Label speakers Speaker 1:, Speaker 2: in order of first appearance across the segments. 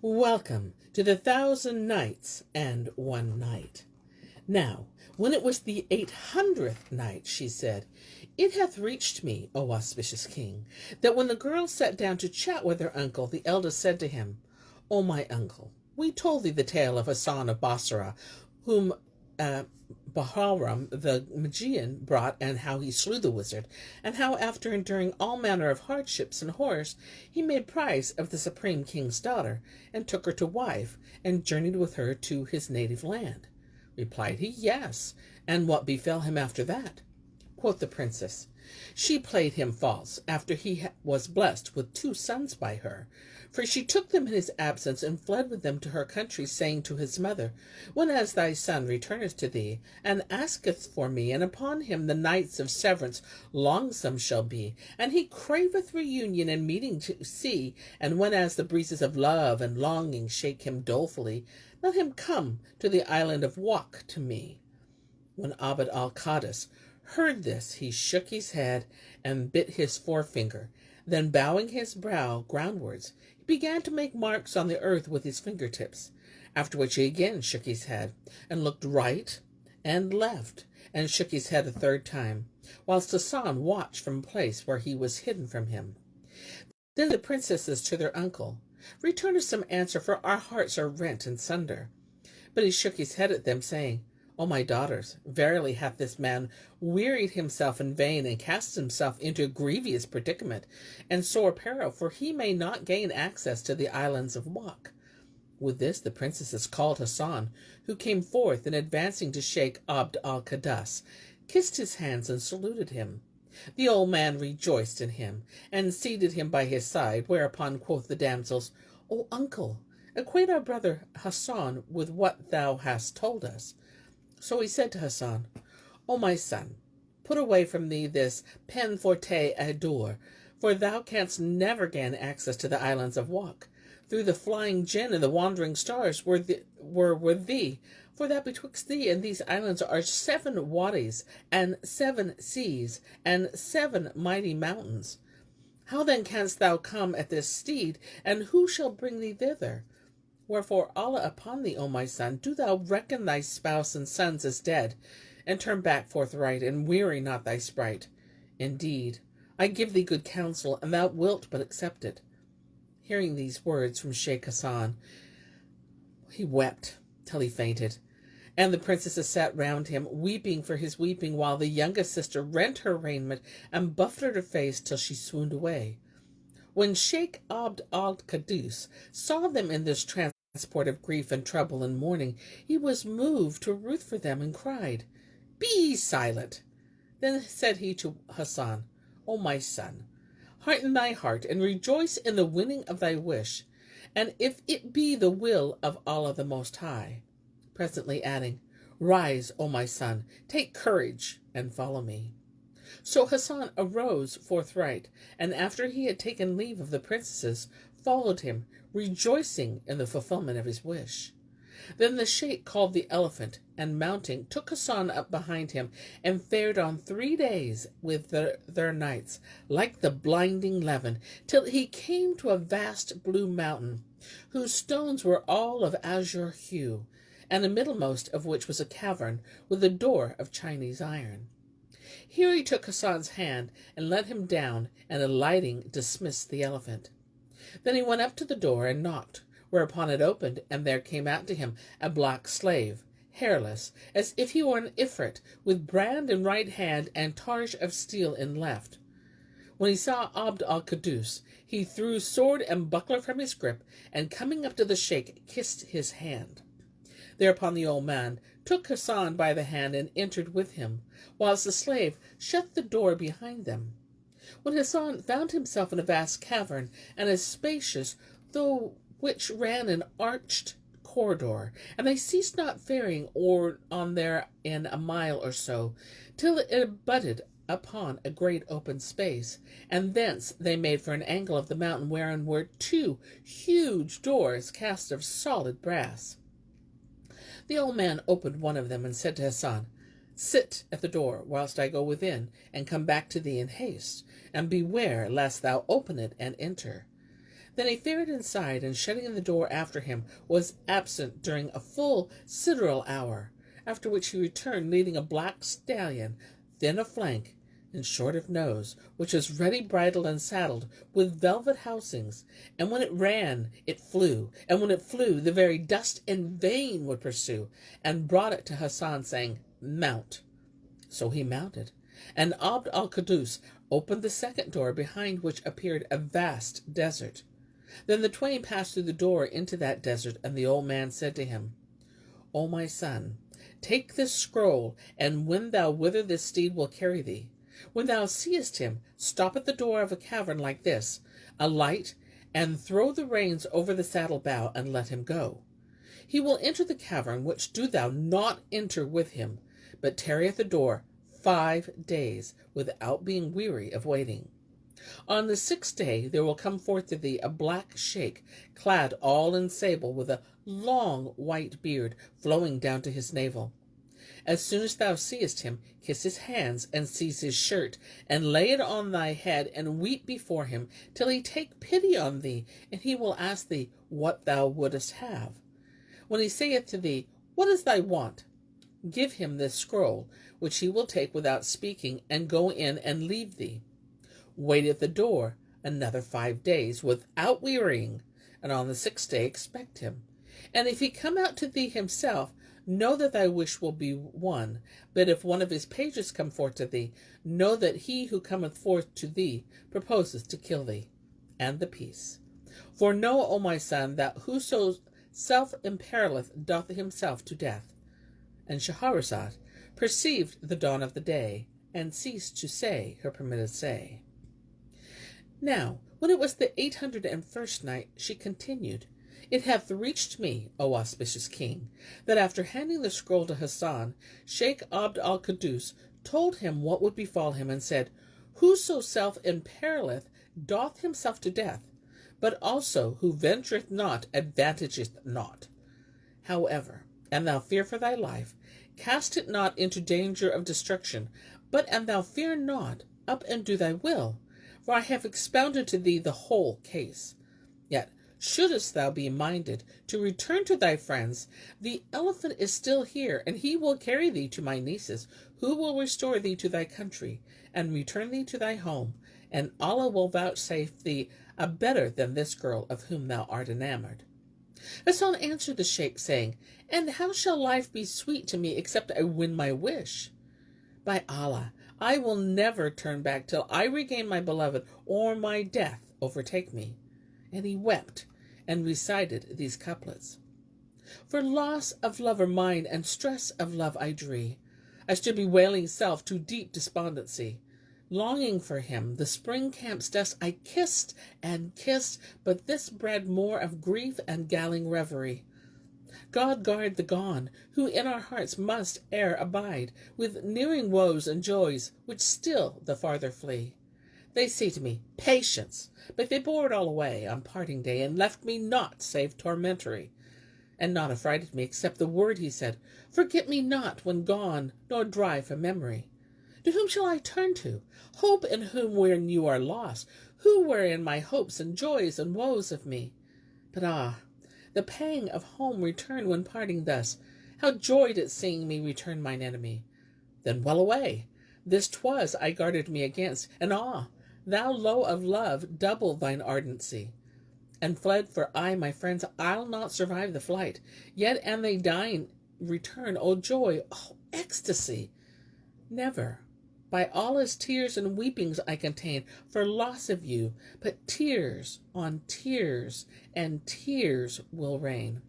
Speaker 1: Welcome to the 1,000 Nights and 1 Night. Now, when it was the 800th night, she said, "It hath reached me, O auspicious king, that when the girl sat down to chat with her uncle, the eldest said to him, O my uncle, we told thee the tale of Hassan of Bassorah, whom Bahram the Magian brought, and how he slew the wizard, and how after enduring all manner of hardships and horrors, he made prize of the supreme king's daughter, and took her to wife, and journeyed with her to his native land." Replied he, "Yes, and what befell him after that?" Quoth the princess, "She played him false after he was blessed with 2 sons by her. For she took them in his absence and fled with them to her country, saying to his mother, Whenas thy son returneth to thee, and asketh for me, and upon him the nights of severance longsome shall be, and he craveth reunion and meeting to see, and whenas the breezes of love and longing shake him dolefully, let him come to the island of Wak to me." When Abd al-Qaddis heard this, he shook his head and bit his forefinger. Then, bowing his brow groundwards, he began to make marks on the earth with his fingertips, after which he again shook his head, and looked right and left, and shook his head a 3rd time, whilst Hassan watched from a place where he was hidden from him. Then the princesses to their uncle, "Return us some answer, for our hearts are rent in sunder." But he shook his head at them, saying, "O my daughters, verily hath this man wearied himself in vain, and cast himself into a grievous predicament and sore peril, for he may not gain access to the islands of Wak." With this the princesses called Hassan, who came forth, and advancing to Sheikh Abd al-Qaddis, kissed his hands and saluted him. The old man rejoiced in him, and seated him by his side, whereupon quoth the damsels, "O uncle, acquaint our brother Hassan with what thou hast told us." So he said to Hassan, "O my son, put away from thee this peine forte ardor, for thou canst never gain access to the islands of Wak. Through the flying jinn and the wandering stars were with thee, for that betwixt thee and these islands are 7 wadis, and 7 seas, and 7 mighty mountains. How then canst thou come at this steed, and who shall bring thee thither? Wherefore, Allah upon thee, O my son, do thou reckon thy spouse and sons as dead, and turn back forthright, and weary not thy sprite. Indeed, I give thee good counsel, and thou wilt but accept it." Hearing these words from Sheikh Hassan, he wept till he fainted, and the princesses sat round him, weeping for his weeping, while the youngest sister rent her raiment and buffeted her face till she swooned away. When Sheikh Abd al-Qaddis saw them in this transport of grief and trouble and mourning, he was moved to ruth for them, and cried, "Be silent." Then said he to Hassan, "O my son, hearten thy heart, and rejoice in the winning of thy wish, and if it be the will of Allah the Most High," presently adding, "Rise, O my son, take courage, and follow me." So Hassan arose forthright, and after he had taken leave of the princesses, followed him, rejoicing in the fulfillment of his wish. Then the sheikh called the elephant, and mounting, took Hassan up behind him, and fared on 3 days with their nights, like the blinding levin, till he came to a vast blue mountain, whose stones were all of azure hue, and the middlemost of which was a cavern with a door of Chinese iron. Here he took Hassan's hand, and let him down, and alighting dismissed the elephant. Then he went up to the door and knocked, whereupon it opened, and there came out to him a black slave, hairless, as if he were an ifrit, with brand in right hand and targe of steel in left. When he saw Abd al-Qaddis, he threw sword and buckler from his grip, and coming up to the sheikh, kissed his hand. Thereupon the old man took Hassan by the hand and entered with him, whilst the slave shut the door behind them. When Hassan found himself in a vast cavern, and a spacious, through which ran an arched corridor, and they ceased not faring on there in a mile or so, till it abutted upon a great open space, and thence they made for an angle of the mountain, wherein were 2 huge doors cast of solid brass. The old man opened one of them, and said to Hassan, "Sit at the door, whilst I go within, and come back to thee in haste, and beware lest thou open it and enter." Then he fared inside, and shutting the door after him, was absent during a full sidereal hour, after which he returned leading a black stallion, thin of flank and short of nose, which was ready bridled and saddled, with velvet housings, and when it ran it flew, and when it flew the very dust in vain would pursue, and brought it to Hassan, saying, "Mount." So he mounted, and Abd al-Quddus opened the second door, behind which appeared a vast desert. Then the twain passed through the door into that desert, and the old man said to him, "O my son, take this scroll, and when thou whither this steed will carry thee, when thou seest him, stop at the door of a cavern like this, alight, and throw the reins over the saddle bow, and let him go. He will enter the cavern, which do thou not enter with him, but tarry at the door 5 days, without being weary of waiting. On the 6th day there will come forth to thee a black sheikh, clad all in sable, with a long white beard flowing down to his navel. As soon as thou seest him, kiss his hands, and seize his shirt, and lay it on thy head, and weep before him, till he take pity on thee, and he will ask thee what thou wouldest have. When he saith to thee, What is thy want? Give him this scroll, which he will take without speaking, and go in and leave thee. Wait at the door another 5 days, without wearying, and on the 6th day expect him. And if he come out to thee himself, know that thy wish will be won. But if one of his pages come forth to thee, know that he who cometh forth to thee proposes to kill thee. And the peace. For know, O my son, that whoso self-imperileth doth himself to death. And Shahrazad perceived the dawn of the day, and ceased to say her permitted say. Now, when it was the 801st night, she continued, It hath reached me, O auspicious king, that after handing the scroll to Hassan, Sheikh Abd al-Quddus told him what would befall him, and said, Whoso self-imperileth doth himself to death, but also who ventureth not advantageth not. However, an thou fear for thy life, cast it not into danger of destruction, but an thou fear not, up and do thy will, for I have expounded to thee the whole case. Yet, shouldest thou be minded to return to thy friends, the elephant is still here, and he will carry thee to my nieces, who will restore thee to thy country, and return thee to thy home, and Allah will vouchsafe thee a better than this girl of whom thou art enamored. Hassan answered the sheikh, saying, And how shall life be sweet to me except I win my wish? By Allah, I will never turn back till I regain my beloved, or my death overtake me. And he wept, and recited these couplets. For loss of lover mine, and stress of love I dree, I stood bewailing self to deep despondency. Longing for him, the spring camp's dust I kissed and kissed, but this bred more of grief and galling reverie. God guard the gone, who in our hearts must e'er abide, with nearing woes and joys, which still the farther flee. They say to me, Patience, but they bore it all away on parting day, and left me naught save tormentory. And not affrighted me, except the word he said, Forget me not when gone, nor dry from memory. To whom shall I turn to? Hope in whom when you are lost? Who were in my hopes and joys and woes of me? But the pang of home return when parting thus. How joyed at seeing me return mine enemy. Then well away, this 'twas I guarded me against, and thou low of love, double thine ardency. And fled, for I, my friends, I'll not survive the flight. Yet an they die return, O joy, O ecstasy! Never, by Allah's tears and weepings I contain for loss of you, but tears on tears and tears will rain.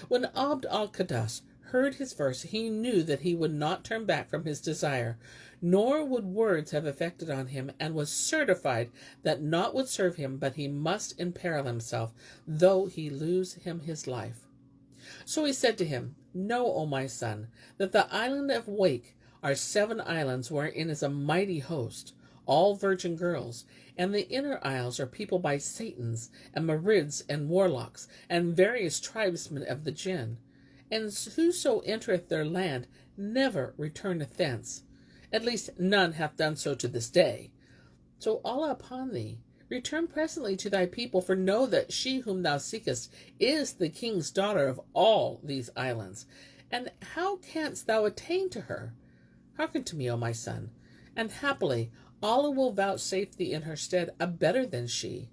Speaker 1: When Abd al-Quddus heard his verse, he knew that he would not turn back from his desire, nor would words have effected on him, and was certified that naught would serve him but he must imperil himself, though he lose him his life. So he said to him, Know, O my son, that the island of Wake are 7 islands wherein is a mighty host, all virgin girls, and the inner isles are peopled by Satans and Marids and warlocks, and various tribesmen of the jinn. And whoso entereth their land never returneth thence. At least none hath done so to this day. So Allah upon thee, Return presently to thy people, for know that she whom thou seekest is the king's daughter of all these islands. And how canst thou attain to her? Hearken to me, O my son, and happily Allah will vouchsafe thee in her stead a better than she.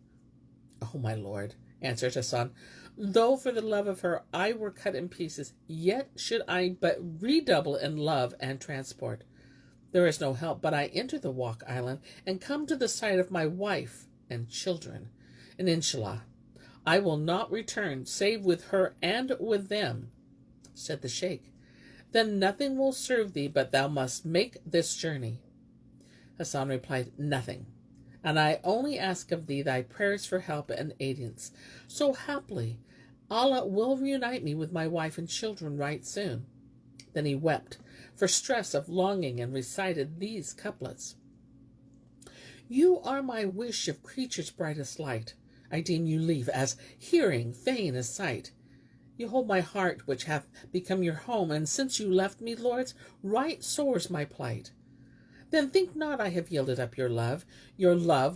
Speaker 1: O my lord, answered Hassan, though for the love of her I were cut in pieces, yet should I but redouble in love and transport. There is no help but I enter the Wak Island and come to the sight of my wife and children. And inshallah, I will not return save with her and with them. Said the sheikh, then nothing will serve thee but thou must make this journey. Hassan replied, nothing, and I only ask of thee thy prayers for help and aidance. So haply Allah will reunite me with my wife and children right soon. Then he wept for stress of longing and recited these couplets. You are my wish of creatures' brightest light. I deem you leave as hearing fain as sight. You hold my heart, which hath become your home, and since you left me, lords, right sore's my plight. Then think not I have yielded up your love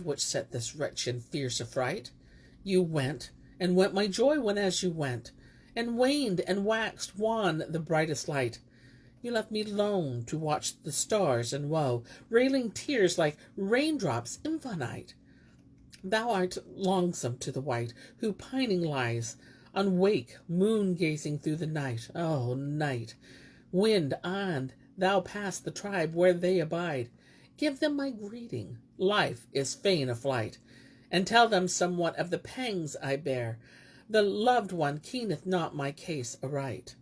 Speaker 1: which set this wretch in fierce affright. You went, and went my joy whenas you went, and waned and waxed wan the brightest light. You left me lone to watch the stars in woe, railing tears like raindrops infinite. Thou art longsome to the wight, who pining lies, unwake, moon gazing through the night. Oh, night! Wind on, thou pass the tribe where they abide. Give them my greeting, life is fain a flight, and tell them somewhat of the pangs I bear. The loved one keeneth not my case aright.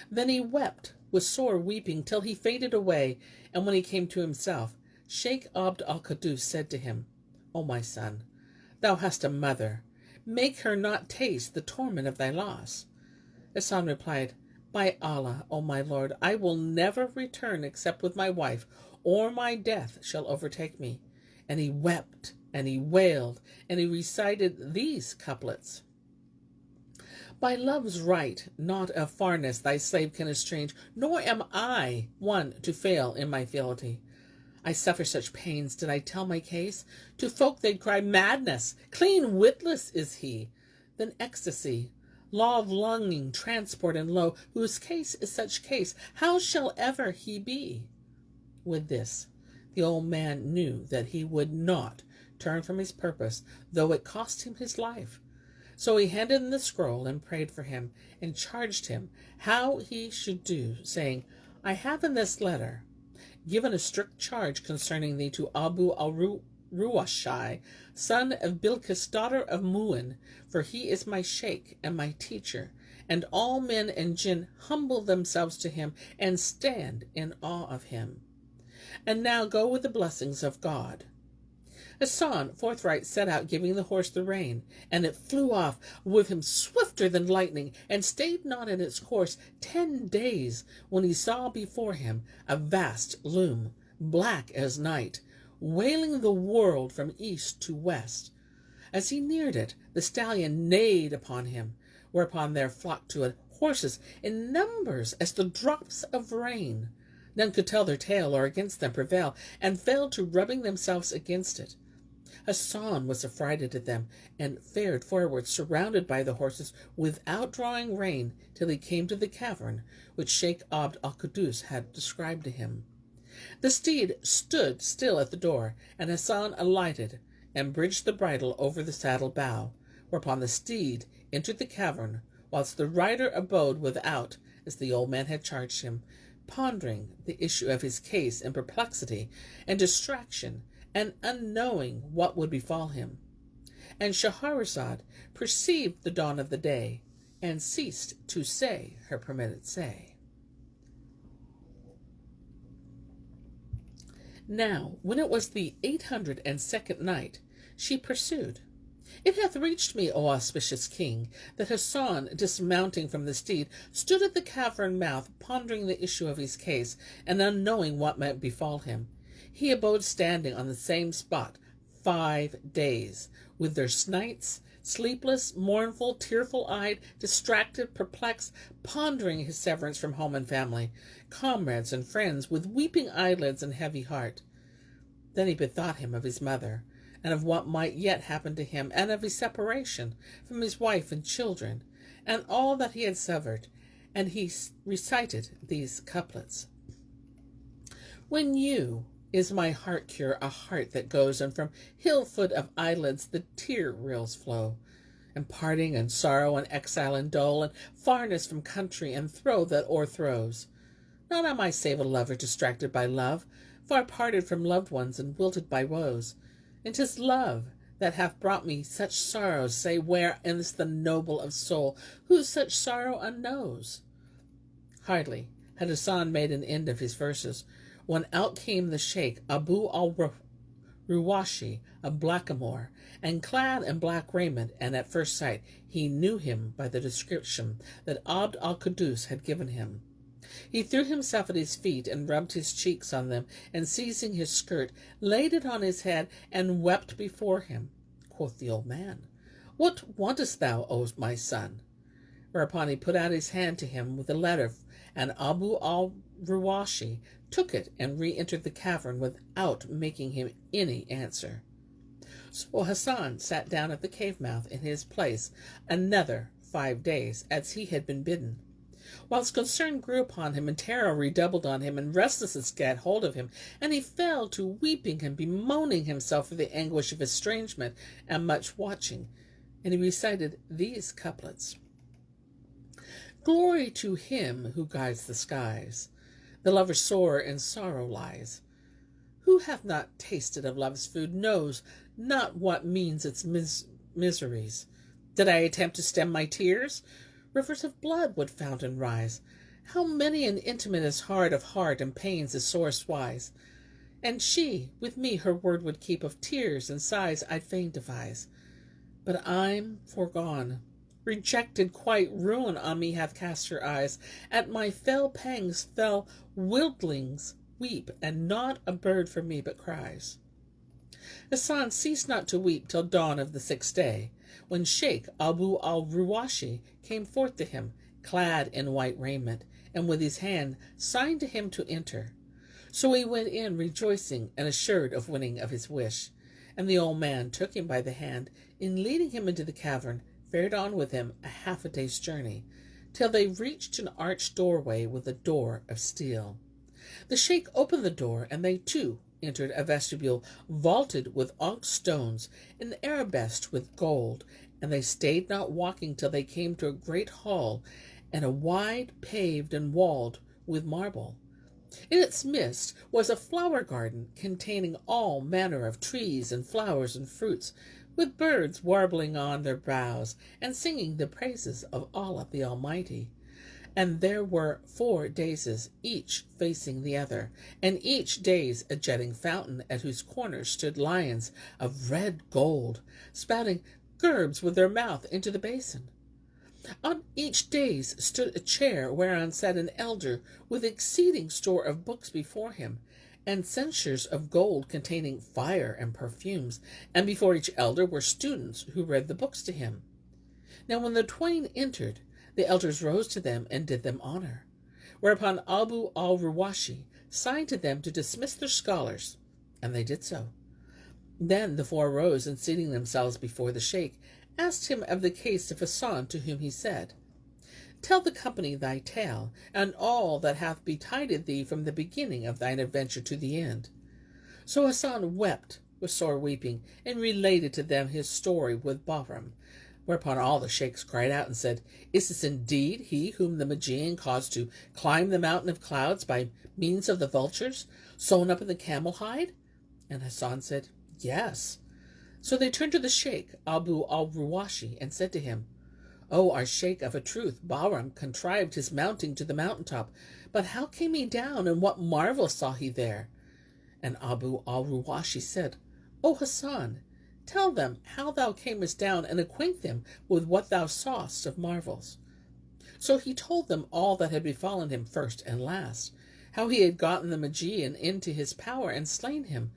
Speaker 1: Then he wept with sore weeping till he faded away, and when he came to himself, Sheikh Abd al-Qaddus said to him, O my son, thou hast a mother. Make her not taste the torment of thy loss. Hassan replied, By Allah, O my lord, I will never return except with my wife, or my death shall overtake me. And he wept, and he wailed, and he recited these couplets. By love's right, not of farness thy slave can estrange, nor am I one to fail in my fealty. I suffer such pains, did I tell my case? To folk they'd cry, madness, clean witless is he. Then ecstasy, law of longing, transport and low, whose case is such case, how shall ever he be? With this, the old man knew that he would not turn from his purpose, though it cost him his life. So he handed him the scroll and prayed for him, and charged him how he should do, saying, I have in this letter given a strict charge concerning thee to Abu al-Ruwashai, son of Bilkis, daughter of Mu'in, for he is my sheikh and my teacher, and all men and jinn humble themselves to him and stand in awe of him. And now go with the blessings of God. Hassan forthright set out, giving the horse the rein, and it flew off with him swifter than lightning, and stayed not in its course 10 days, when he saw before him a vast loom, black as night, wailing the world from east to west. As he neared it, the stallion neighed upon him, whereupon there flocked to it horses in numbers as the drops of rain. None could tell their tale or against them prevail, and fell to rubbing themselves against it. Hassan was affrighted at them, and fared forward, surrounded by the horses, without drawing rein, till he came to the cavern which Sheikh Abd al-Qaddus had described to him. The steed stood still at the door, and Hassan alighted, and bridged the bridle over the saddle bow, whereupon the steed entered the cavern, whilst the rider abode without, as the old man had charged him, pondering the issue of his case in perplexity and distraction, and unknowing what would befall him. And Shahrazad perceived the dawn of the day, and ceased to say her permitted say. Now, when it was the 802nd night, she pursued, It hath reached me, O auspicious king, that Hassan, dismounting from the steed, stood at the cavern mouth, pondering the issue of his case, and unknowing what might befall him. He abode standing on the same spot 5 days, with their nights, sleepless, mournful, tearful-eyed, distracted, perplexed, pondering his severance from home and family, comrades and friends, with weeping eyelids and heavy heart. Then he bethought him of his mother, and of what might yet happen to him, and of his separation from his wife and children, and all that he had suffered, and he recited these couplets. When you is my heart cure, a heart that goes, and from hill foot of eyelids the tear rills flow, and parting and sorrow and exile and dole, and farness from country and throe that o'erthrows. Not am I save a lover distracted by love, far parted from loved ones and wilted by woes. And 'tis love that hath brought me such sorrows, say where is the noble of soul, who such sorrow unknows? Hardly had Hassan made an end of his verses, when out came the Sheikh Abu al-Ruwashi, a blackamoor, and clad in black raiment, and at first sight he knew him by the description that Abd al-Quddus had given him. He threw himself at his feet, and rubbed his cheeks on them, and seizing his skirt, laid it on his head, and wept before him. Quoth the old man, What wantest thou, O my son? Whereupon he put out his hand to him with a letter, and Abu al-Ruwashi took it and re-entered the cavern without making him any answer. So Hassan sat down at the cave mouth in his place another 5 days, as he had been bidden. Whilst concern grew upon him, and terror redoubled on him, and restlessness gat hold of him, and he fell to weeping and bemoaning himself for the anguish of estrangement and much watching, and he recited these couplets. Glory to him who guides the skies, the lover sore in sorrow lies. Who hath not tasted of love's food knows not what means its miseries. Did I attempt to stem my tears, rivers of blood would fountain rise. How many an intimate is hard of heart, and pains is sorest wise. And she with me her word would keep, of tears and sighs I'd fain devise. But I'm forgone, rejected quite, ruin on me hath cast her eyes. At my fell pangs fell wildlings weep, and not a bird for me but cries. Hassan ceased not to weep till dawn of the 6th day, when Sheikh Abu al-Ruwashi came forth to him, clad in white raiment, and with his hand signed to him to enter. So he went in rejoicing and assured of winning of his wish. And the old man took him by the hand, and leading him into the cavern, fared on with him a half a day's journey, till they reached an arched doorway with a door of steel. The Sheikh opened the door, and they too entered a vestibule vaulted with onyx stones and arabesqued with gold, and they stayed not walking till they came to a great hall, and a wide paved and walled with marble. In its midst was a flower garden containing all manner of trees and flowers and fruits, with birds warbling on their boughs and singing the praises of Allah the Almighty. And there were 4 daïses, each facing the other, and each dais a jetting fountain, at whose corners stood lions of red gold, spouting gerbs with their mouth into the basin. On each dais stood a chair, whereon sat an elder, with exceeding store of books before him, and censers of gold containing fire and perfumes, and before each elder were students who read the books to him. Now when the twain entered, the elders rose to them and did them honor, whereupon Abu al-Ruwashi signed to them to dismiss their scholars, and they did so. Then the 4 rose, and seating themselves before the Sheikh, asked him of the case of Hassan, to whom he said, Tell the company thy tale, and all that hath betided thee from the beginning of thine adventure to the end. So Hassan wept with sore weeping, and related to them his story with Bahram. Whereupon all the sheikhs cried out and said, Is this indeed he whom the Magian caused to climb the mountain of clouds by means of the vultures, sewn up in the camel hide? And Hassan said, Yes. So they turned to the sheikh, Abu al-Ruwashi, and said to him, O our sheikh, of a truth, Bahram contrived his mounting to the mountaintop, but how came he down, and what marvel saw he there? And Abu al-Ruwashi said, O Hassan, tell them how thou camest down, and acquaint them with what thou sawest of marvels. So he told them all that had befallen him first and last, how he had gotten the Magian into his power and slain him,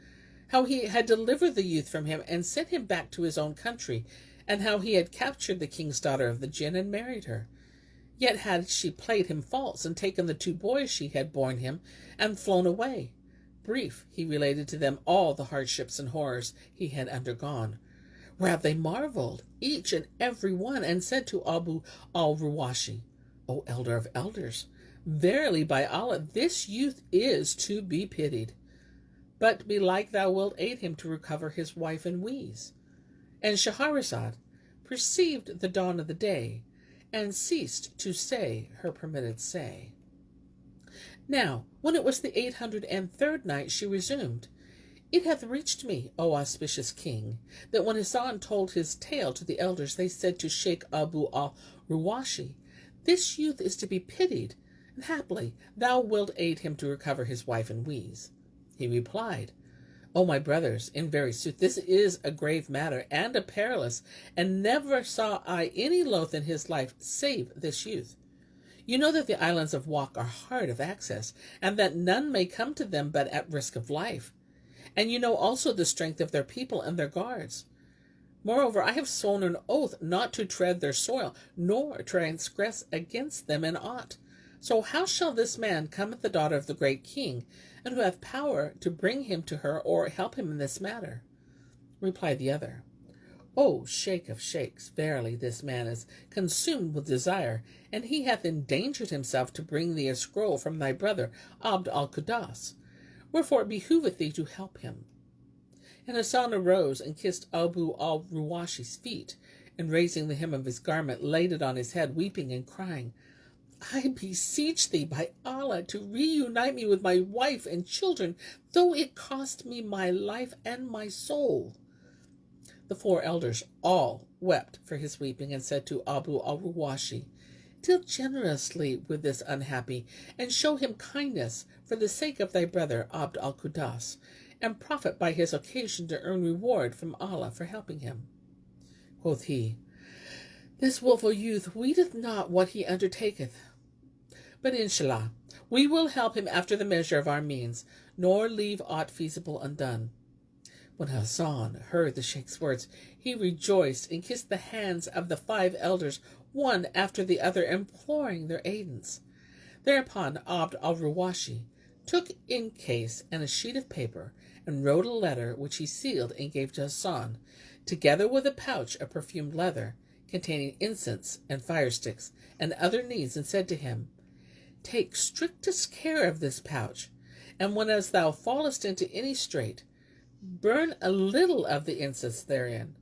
Speaker 1: how he had delivered the youth from him and sent him back to his own country, and how he had captured the king's daughter of the jinn and married her. Yet had she played him false and taken the 2 boys she had borne him and flown away. brief, he related to them all the hardships and horrors he had undergone. Whereat they marveled, each and every one, and said to Abu al-Ruwashi, O elder of elders, verily by Allah, this youth is to be pitied. But belike thou wilt aid him to recover his wife and wees. And Shahrazad perceived the dawn of the day, and ceased to say her permitted say. Now, when it was the 803rd night, she resumed, It hath reached me, O auspicious king, that when Hassan told his tale to the elders, they said to Sheikh Abu al-Ruwashi, This youth is to be pitied, and haply thou wilt aid him to recover his wife and wees. He replied, O my brothers, in very sooth, this is a grave matter, and a perilous, and never saw I any loath in his life save this youth. You know that the islands of Wak are hard of access, and that none may come to them but at risk of life. And you know also the strength of their people and their guards. Moreover, I have sworn an oath not to tread their soil, nor transgress against them in aught. So how shall this man come at the daughter of the great king, and who hath power to bring him to her, or help him in this matter? Replied the other, O Sheikh of Sheikhs, verily this man is consumed with desire, and he hath endangered himself to bring thee a scroll from thy brother Abd al-Quddus. Wherefore it behoveth thee to help him. And Hassan arose and kissed Abu al-Ruwashi's feet, and raising the hem of his garment, laid it on his head, weeping and crying, I beseech thee by Allah to reunite me with my wife and children, though it cost me my life and my soul. The four elders all wept for his weeping, and said to Abu al-Ruwashi, Deal generously with this unhappy, and show him kindness for the sake of thy brother Abd al-Quddus, and profit by his occasion to earn reward from Allah for helping him. Quoth he, This wilful youth weeteth not what he undertaketh. But inshallah, we will help him after the measure of our means, nor leave aught feasible undone. When Hassan heard the Sheikh's words, he rejoiced and kissed the hands of the 5 elders, one after the other, imploring their aidance. Thereupon Abd al-Ruwashi took in case and a sheet of paper, and wrote a letter which he sealed and gave to Hassan, together with a pouch of perfumed leather, containing incense and fire sticks and other needs, and said to him, Take strictest care of this pouch, and when as thou fallest into any strait, burn a little of the incense therein,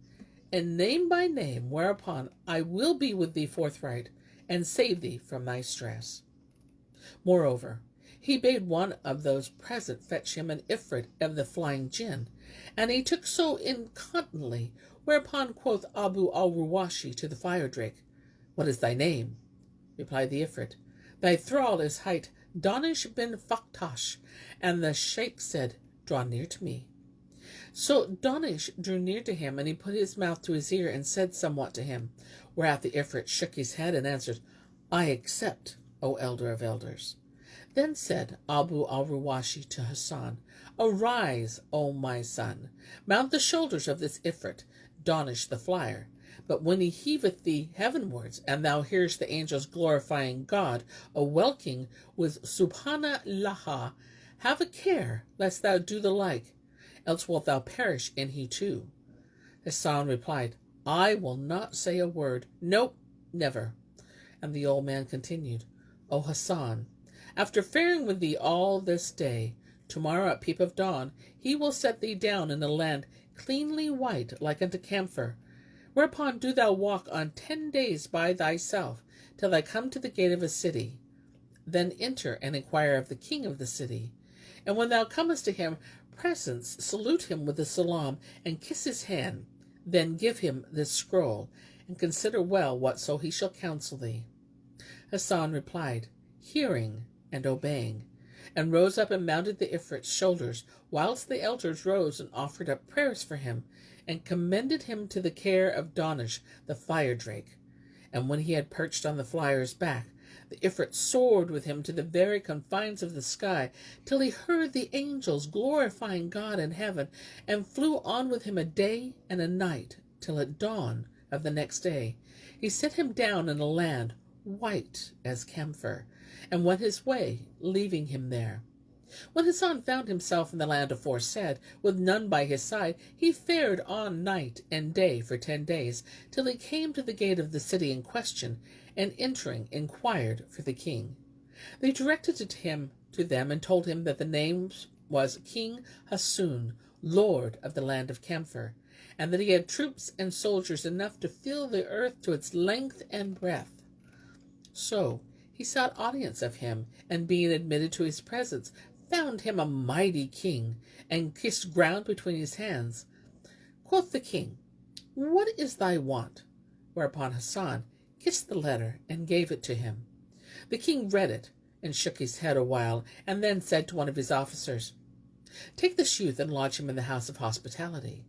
Speaker 1: and name by name, whereupon I will be with thee forthright, and save thee from thy stress. Moreover, he bade one of those present fetch him an ifrit of the flying jinn, and he took so incontinently, whereupon quoth Abu al-Ruwashi to the fire drake, What is thy name? Replied the ifrit, Thy thrall is hight Danish bin Faktash. And the sheikh said, Draw near to me. So Danish drew near to him, and he put his mouth to his ear, and said somewhat to him, whereat the ifrit shook his head, and answered, I accept, O elder of elders. Then said Abu al-Ruwashi to Hassan, Arise, O my son, mount the shoulders of this ifrit, Danish the flyer. But when he heaveth thee heavenwards, and thou hearest the angels glorifying God, a-welking with Subhanallah, have a care lest thou do the like, else wilt thou perish in he too. Hassan replied, I will not say a word. Nope, never. And the old man continued, O Hassan, after faring with thee all this day, tomorrow at peep of dawn, he will set thee down in a land cleanly white like unto camphor, whereupon do thou walk on 10 days by thyself, till thou come to the gate of a city. Then enter and inquire of the king of the city. And when thou comest to him, presence salute him with the salam, and kiss his hand. Then give him this scroll, and consider well whatso he shall counsel thee. Hassan replied, Hearing and obeying, and rose up and mounted the ifrit's shoulders, whilst the elders rose and offered up prayers for him, and commended him to the care of Danish the fire drake. And when he had perched on the flyer's back, the ifrit soared with him to the very confines of the sky, till he heard the angels glorifying God in heaven, and flew on with him a day and a night, till at dawn of the next day he set him down in a land white as camphor, and went his way, leaving him there. When Hassan found himself in the land aforesaid, with none by his side, he fared on night and day for 10 days, till he came to the gate of the city in question, and entering inquired for the king. They directed it to them and told him that the name was King Hassun, lord of the land of Camphor, and that he had troops and soldiers enough to fill the earth to its length and breadth. So he sought audience of him, and being admitted to his presence, found him a mighty king, and kissed ground between his hands. Quoth the king, "What is thy want?" Whereupon Hassan kissed the letter and gave it to him. The king read it and shook his head a while, and then said to one of his officers, "Take this youth and lodge him in the house of hospitality."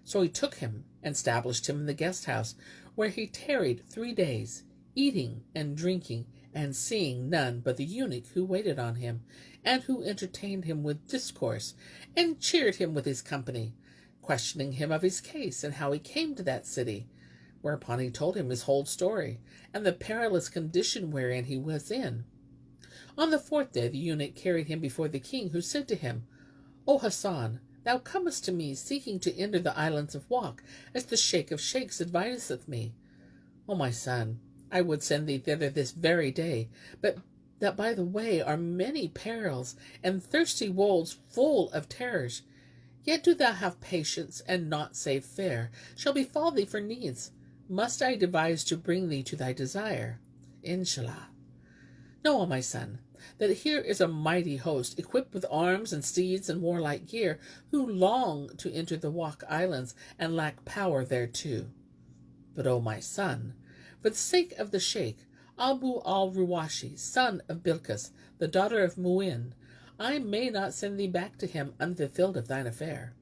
Speaker 1: So he took him and established him in the guest house, where he tarried 3 days, eating and drinking, and seeing none but the eunuch who waited on him, and who entertained him with discourse, and cheered him with his company, questioning him of his case, and how he came to that city. Whereupon he told him his whole story, and the perilous condition wherein he was in. On the 4th day the eunuch carried him before the king, who said to him, "O Hassan, thou comest to me seeking to enter the islands of Wak, as the Sheikh of Sheikhs adviseth me. O my son, I would send thee thither this very day, but that by the way are many perils, and thirsty wolds full of terrors. Yet do thou have patience, and naught save fare shall befall thee for needs. Must I devise to bring thee to thy desire? Inshallah. Know, O my son, that here is a mighty host, equipped with arms and steeds and warlike gear, who long to enter the Wak Islands, and lack power thereto. But, O my son, for the sake of the Sheikh, Abu al-Ruwashi, son of Bilqis, the daughter of Mu'in, I may not send thee back to him unfulfilled of thine affair.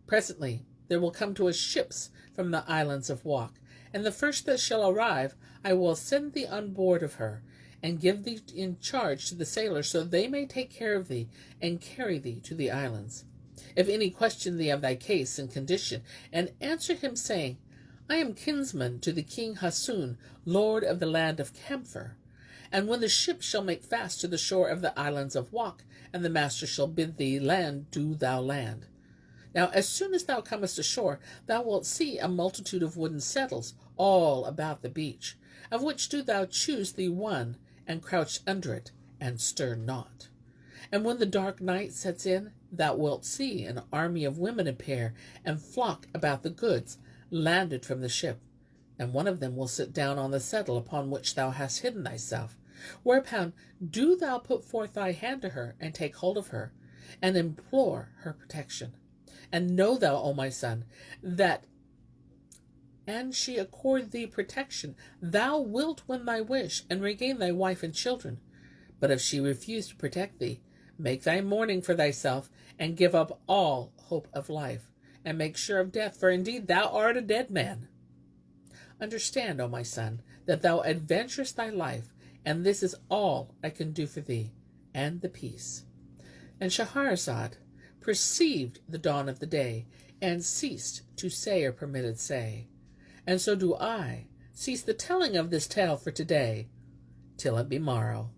Speaker 1: Presently there will come to us ships from the islands of Wak, and the first that shall arrive I will send thee on board of her, and give thee in charge to the sailors, so they may take care of thee, and carry thee to the islands. If any question thee of thy case and condition, and answer him, saying, I am kinsman to the king Hassun, lord of the land of Camphor. And when the ship shall make fast to the shore of the islands of Wak, and the master shall bid thee land, do thou land. Now as soon as thou comest ashore, thou wilt see a multitude of wooden settles all about the beach, of which do thou choose thee one, and crouch under it, and stir not. And when the dark night sets in, thou wilt see an army of women appear, and flock about the goods landed from the ship, and one of them will sit down on the settle upon which thou hast hidden thyself. Whereupon do thou put forth thy hand to her, and take hold of her, and implore her protection. And know thou, O my son, that an she accord thee protection, thou wilt win thy wish, and regain thy wife and children. But if she refuse to protect thee, make thy mourning for thyself, and give up all hope of life, and make sure of death, for indeed thou art a dead man. Understand, O my son, that thou adventurest thy life, and this is all I can do for thee, and the peace. And Shahrazad perceived the dawn of the day, and ceased to say or permitted say. And so do I cease the telling of this tale for today, till it be morrow.